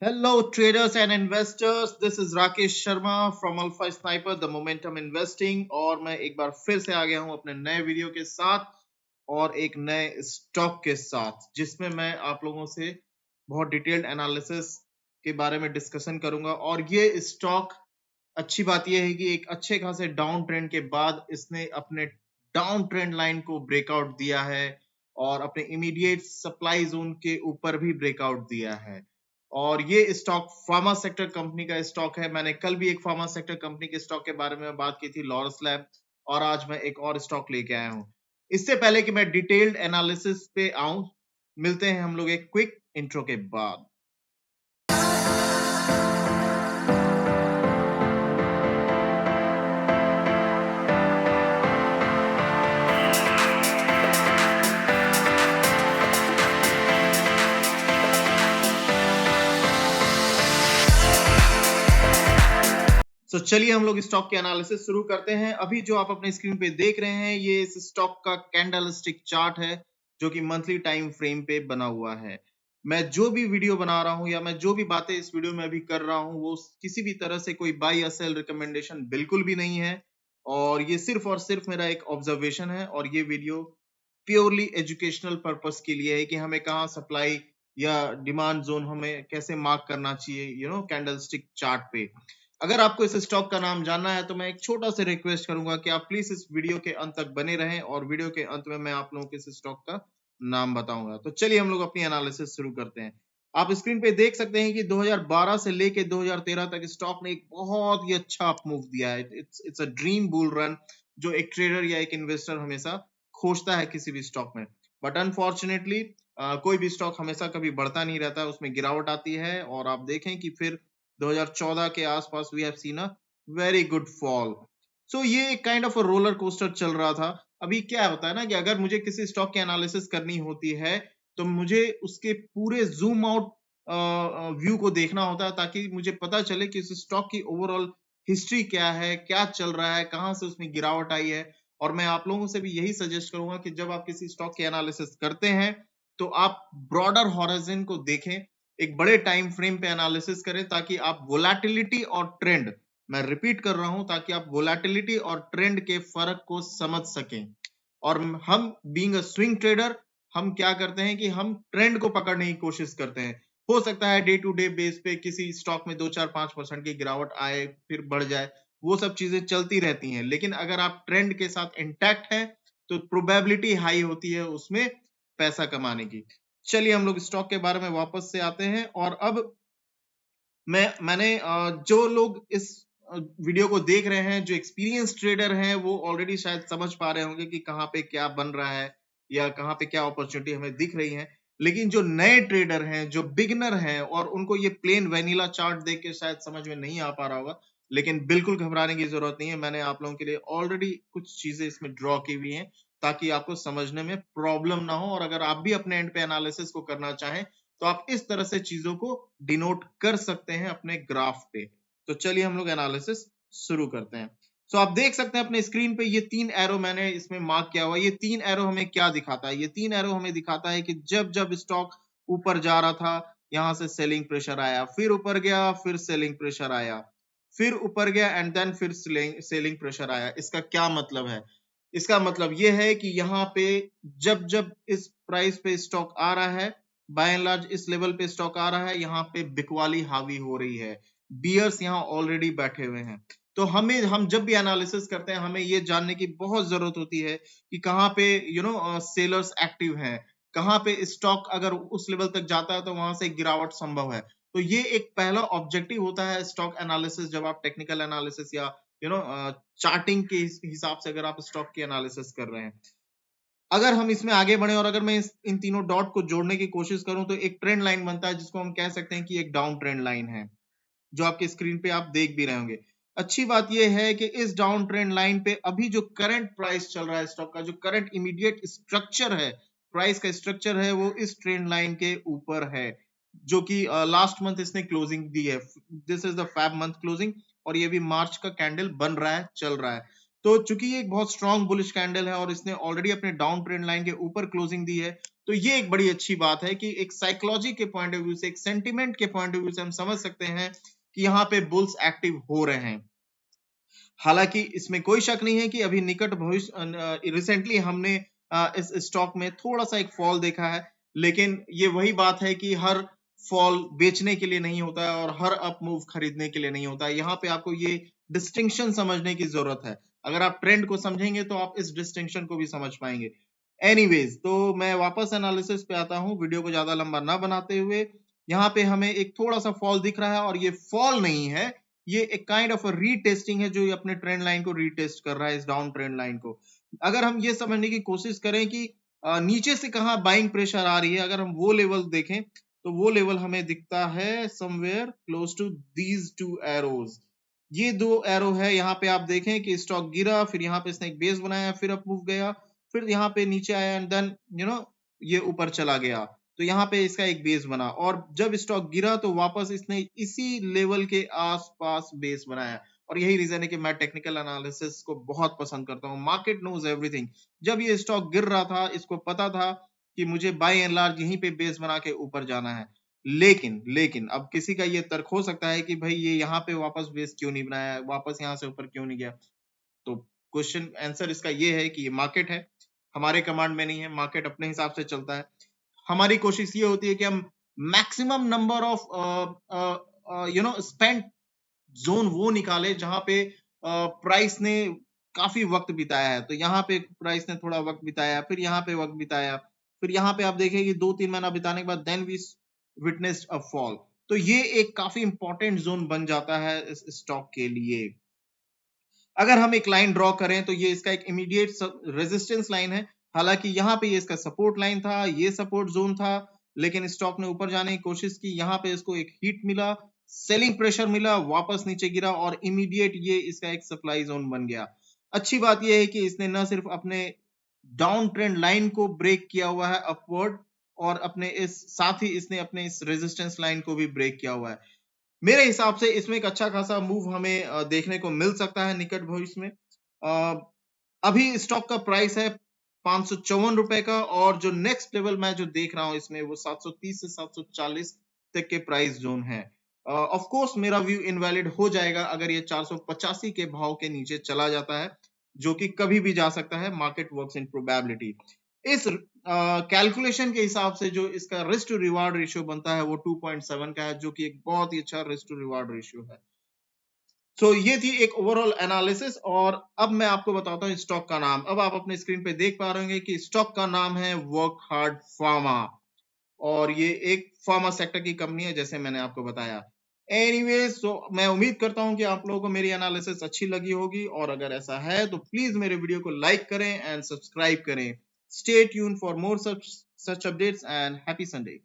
Hello, traders and investors. This is Rakesh Sharma from Alpha Sniper, the Momentum Investing. और मैं एक बार फिर से आ गया हूं अपने नए वीडियो के साथ और एक नए स्टॉक के साथ, जिसमें मैं आप लोगों से बहुत डिटेल्ड एनालिसिस के बारे में डिस्कशन करूंगा। और ये स्टॉक, अच्छी बात यह है कि एक अच्छे खासे डाउन ट्रेंड के बाद इसने अपने डाउन ट्रेंड लाइन को ब्रेकआउट दिया है और अपने इमीडिएट सप्लाई जोन के ऊपर भी ब्रेकआउट दिया है। और ये स्टॉक फार्मा सेक्टर कंपनी का स्टॉक है। मैंने कल भी एक फार्मा सेक्टर कंपनी के स्टॉक के बारे में बात की थी, लॉरस लैब, और आज मैं एक और स्टॉक लेके आया हूं। इससे पहले कि मैं डिटेल्ड एनालिसिस पे आऊं, मिलते हैं हम लोग एक क्विक इंट्रो के बाद। चलिए हम लोग स्टॉक के एनालिसिस शुरू करते हैं। अभी जो आप अपने स्क्रीन पे देख रहे हैं, ये इस स्टॉक का कैंडल स्टिक चार्ट है, जो कि मंथली टाइम फ्रेम पे बना हुआ है। मैं जो भी वीडियो बना रहा हूं या मैं जो भी बातें इस वीडियो में अभी कर रहा हूं, वो किसी भी तरह से कोई बाय या सेल रिकमेंडेशन बिल्कुल भी नहीं है। और ये सिर्फ और सिर्फ मेरा एक ऑब्जर्वेशन है। और ये वीडियो प्योरली एजुकेशनल पर्पस के लिए है कि हमें कहाँ सप्लाई या डिमांड जोन हमें कैसे मार्क करना चाहिए, कैंडल स्टिक चार्ट पे। अगर आपको इस स्टॉक का नाम जानना है तो मैं एक छोटा सा रिक्वेस्ट करूंगा कि आप प्लीज इस वीडियो के अंत तक बने रहें, और वीडियो के अंत में मैं आप लोगों को इस स्टॉक का नाम बताऊंगा। तो चलिए हम लोग अपनी एनालिसिस शुरू करते हैं। आप स्क्रीन पे देख सकते हैं कि 2012 से लेके 2013 तक स्टॉक ने एक बहुत ही अच्छा अप मूव दिया है। It's a dream bull run, जो एक ट्रेडर या एक इन्वेस्टर हमेशा खोजता है किसी भी स्टॉक में। बट अनफॉर्चुनेटली कोई भी स्टॉक हमेशा कभी बढ़ता नहीं रहता, उसमें गिरावट आती है। और आप देखें कि फिर 2014 के आसपास we have seen a very good fall. So ये एक kind of a roller coaster चल रहा था। अभी क्या होता है ना कि अगर मुझे किसी स्टॉक की एनालिसिस करनी होती है तो मुझे उसके पूरे जूम आउट व्यू को देखना होता है, ताकि मुझे पता चले कि उस स्टॉक की ओवरऑल हिस्ट्री क्या है, क्या चल रहा है, कहां से उसमें गिरावट आई है। और मैं आप लोगों से भी यही सजेस्ट करूंगा कि जब आप किसी स्टॉक की एनालिसिस करते हैं तो आप ब्रॉडर हॉराइजन को देखें, एक बड़े टाइम फ्रेम पे एनालिसिस करें, ताकि आप वोलेटिलिटी और ट्रेंड, मैं रिपीट कर रहा हूं, ताकि आप वोलेटिलिटी और ट्रेंड के फर्क को समझ सकें। और हम बीइंग अ स्विंग ट्रेडर, हम क्या करते हैं कि हम ट्रेंड को पकड़ने की कोशिश करते हैं। हो सकता है डे टू डे बेस पे किसी स्टॉक में 2-4-5% की गिरावट आए, फिर बढ़ जाए, वो सब चीजें चलती रहती हैं। लेकिन अगर आप ट्रेंड के साथ इंटैक्ट हैं तो प्रोबेबिलिटी हाई होती है उसमें पैसा कमाने की। चलिए हम लोग स्टॉक के बारे में वापस से आते हैं। और अब मैंने जो लोग इस वीडियो को देख रहे हैं, जो एक्सपीरियंस ट्रेडर हैं, वो ऑलरेडी शायद समझ पा रहे होंगे कि कहाँ पे क्या बन रहा है या कहाँ पे क्या अपॉर्चुनिटी हमें दिख रही है। लेकिन जो नए ट्रेडर हैं, जो बिगनर हैं, और उनको ये प्लेन वेनिला चार्ट देख के शायद समझ में नहीं आ पा रहा होगा, लेकिन बिल्कुल घबराने की जरूरत नहीं है। मैंने आप लोगों के लिए ऑलरेडी कुछ चीजें इसमें ड्रॉ की हुई हैं, ताकि आपको समझने में प्रॉब्लम ना हो। और अगर आप भी अपने एंड पे एनालिसिस को करना चाहें तो आप इस तरह से चीजों को डिनोट कर सकते हैं अपने ग्राफ पे। तो चलिए हम लोग एनालिसिस शुरू करते हैं। सो आप देख सकते हैं अपने स्क्रीन पे ये 3 एरो मैंने इसमें मार्क किया हुआ है। ये 3 एरो हमें क्या दिखाता है? ये 3 एरो हमें दिखाता है कि जब जब स्टॉक ऊपर जा रहा था, यहां से सेलिंग प्रेशर आया, फिर ऊपर गया, फिर सेलिंग प्रेशर आया, फिर ऊपर गया, एंड देन फिर सेलिंग प्रेशर आया। इसका क्या मतलब है? इसका मतलब ये है कि यहाँ पे जब जब इस प्राइस पे स्टॉक आ रहा है, बाय एंड लार्ज इस लेवल पे स्टॉक आ रहा है, यहाँ पे बिकवाली हावी हो रही है, बियर्स यहाँ ऑलरेडी बैठे हुए हैं। तो हम जब भी एनालिसिस करते हैं, हमें ये जानने की बहुत जरूरत होती है कि कहाँ पे सेलर्स एक्टिव हैं, कहाँ पे स्टॉक अगर उस लेवल तक जाता है तो वहां से गिरावट संभव है। तो ये एक पहला ऑब्जेक्टिव होता है स्टॉक एनालिसिस, जब आप टेक्निकल एनालिसिस या चार्टिंग के हिसाब से अगर आप स्टॉक की एनालिसिस कर रहे हैं। अगर हम इसमें आगे बढ़े और अगर मैं इन तीनों डॉट को जोड़ने की कोशिश करूं तो एक ट्रेंड लाइन बनता है, जिसको हम कह सकते हैं कि एक डाउन ट्रेंड लाइन है, जो आपके स्क्रीन पे आप देख भी रहे होंगे। अच्छी बात यह है कि इस डाउन ट्रेंड लाइन पे अभी जो करंट प्राइस चल रहा है स्टॉक का, जो करंट इमीडिएट स्ट्रक्चर है, प्राइस का स्ट्रक्चर है, वो इस ट्रेंड लाइन के ऊपर है, जो कि लास्ट मंथ इसने क्लोजिंग दी है। This is the Feb month closing, और ये भी मार्च का कैंडल बन रहा है, चल रहा है। तो चूंकि ये एक बहुत स्ट्रॉन्ग बुलिश कैंडल है और इसने ऑलरेडी अपने डाउन ट्रेंड लाइन के ऊपर क्लोजिंग दी है, तो ये एक बड़ी अच्छी बात है कि एक साइकोलॉजी के पॉइंट ऑफ व्यू से, एक सेंटिमेंट के पॉइंट ऑफ व्यू से हम समझ सकते हैं कि यहाँ पे बुल्स एक्टिव हो रहे हैं। हालांकि इसमें कोई शक नहीं है कि अभी निकट भविष्य रिसेंटली हमने इस स्टॉक में थोड़ा सा एक फॉल देखा है, लेकिन ये वही बात है कि हर फॉल बेचने के लिए नहीं होता है और हर अप मूव खरीदने के लिए नहीं होता है। यहाँ पे आपको ये डिस्टिंक्शन समझने की जरूरत है। अगर आप ट्रेंड को समझेंगे तो आप इस डिस्टिंक्शन को भी समझ पाएंगे। एनीवेज, तो मैं वापस एनालिसिस पे आता हूँ, वीडियो को ज्यादा लंबा ना बनाते हुए। यहाँ पे हमें एक थोड़ा सा फॉल दिख रहा है और ये फॉल नहीं है, ये एक काइंड ऑफ रीटेस्टिंग है जो ये अपने ट्रेंड लाइन को रीटेस्ट कर रहा है, इस डाउन ट्रेंड लाइन को। अगर हम ये समझने की कोशिश करें कि नीचे से कहाँ बाइंग प्रेशर आ रही है, अगर हम वो लेवल देखें तो वो लेवल हमें दिखता है somewhere close to these two arrows. ये दो एरो है, यहाँ पे आप देखें कि स्टॉक गिरा, फिर यहाँ पे इसने एक बेस बनाया, फिर अप मूव गया, फिर यहाँ पे नीचे आया एंड देन ये ऊपर चला गया। तो यहाँ पे इसका एक बेस बना और जब स्टॉक गिरा तो वापस इसने इसी लेवल के आसपास बेस बनाया। और यही रीजन है कि मैं टेक्निकल एनालिसिस को बहुत पसंद करता हूँ। Market knows everything. जब ये स्टॉक गिर रहा था, इसको पता था कि मुझे बाय एंड लार्ज यहीं पे बेस बना के ऊपर जाना है। लेकिन अब किसी का ये तर्क हो सकता है कि भाई ये यहाँ पे वापस बेस क्यों नहीं बनाया, वापस यहाँ से ऊपर क्यों नहीं गया। तो क्वेश्चन आंसर इसका ये है कि ये मार्केट है, हमारे कमांड में नहीं है, मार्केट अपने हिसाब से चलता है। हमारी कोशिश ये होती है कि हम maximum number of spend zone वो निकाले जहां पे प्राइस ने काफी वक्त बिताया है। तो यहाँ पे प्राइस ने थोड़ा वक्त बिताया, फिर यहाँ पे वक्त बिताया, फिर यहाँ पे आप देखें कि 2-3 महीना बिताने के बाद then we witnessed a fall. तो ये एक काफी इंपॉर्टेंट जोन बन जाता है इस स्टॉक के लिए। अगर हम एक लाइन ड्रॉ करें तो ये इसका एक इमीडिएट रेजिस्टेंस लाइन है। हालांकि यहाँ पे ये इसका सपोर्ट लाइन था, ये सपोर्ट जोन था, लेकिन स्टॉक ने ऊपर जाने की कोशिश की, यहाँ पे इसको एक हिट मिला, सेलिंग प्रेशर मिला, वापस नीचे गिरा और इमीडिएट ये इसका एक सप्लाई जोन बन गया। अच्छी बात यह है कि इसने न सिर्फ अपने डाउन ट्रेंड लाइन को ब्रेक किया हुआ है अपवर्ड, और अपने इस साथ ही इसने अपने इस रेजिस्टेंस लाइन को भी ब्रेक किया हुआ है। मेरे हिसाब से इसमें एक अच्छा खासा मूव हमें देखने को मिल सकता है निकट भविष्य में। अभी स्टॉक का प्राइस है 554 रुपए का, और जो नेक्स्ट लेवल मैं जो देख रहा हूं इसमें वो 730 से 740 तक के प्राइस जोन है। ऑफ कोर्स मेरा व्यू इनवैलिड हो जाएगा अगर ये 485 के भाव के नीचे चला जाता है, जो कि कभी भी जा सकता है। Market works in probability. इस कैलकुलेशन के हिसाब से जो इसका रिस्क टू रिवार्ड रेशियो बनता है वो 2.7 का है, जो कि एक बहुत ही अच्छा रिस्क टू रिवार्ड रेशियो है। तो ये थी एक ओवरऑल एनालिसिस, और अब मैं आपको बताता हूँ स्टॉक का नाम। अब आप अपने स्क्रीन पे देख पा रहे होंगे कि स्टॉक का नाम है वर्कहार्ड फार्मा, और ये एक फार्मा सेक्टर की कंपनी है जैसे मैंने आपको बताया। एनीवेज, तो मैं उम्मीद करता हूं कि आप लोगों को मेरी एनालिसिस अच्छी लगी होगी, और अगर ऐसा है तो प्लीज मेरे वीडियो को लाइक करें एंड सब्सक्राइब करें। Stay tune for more such updates and happy Sunday.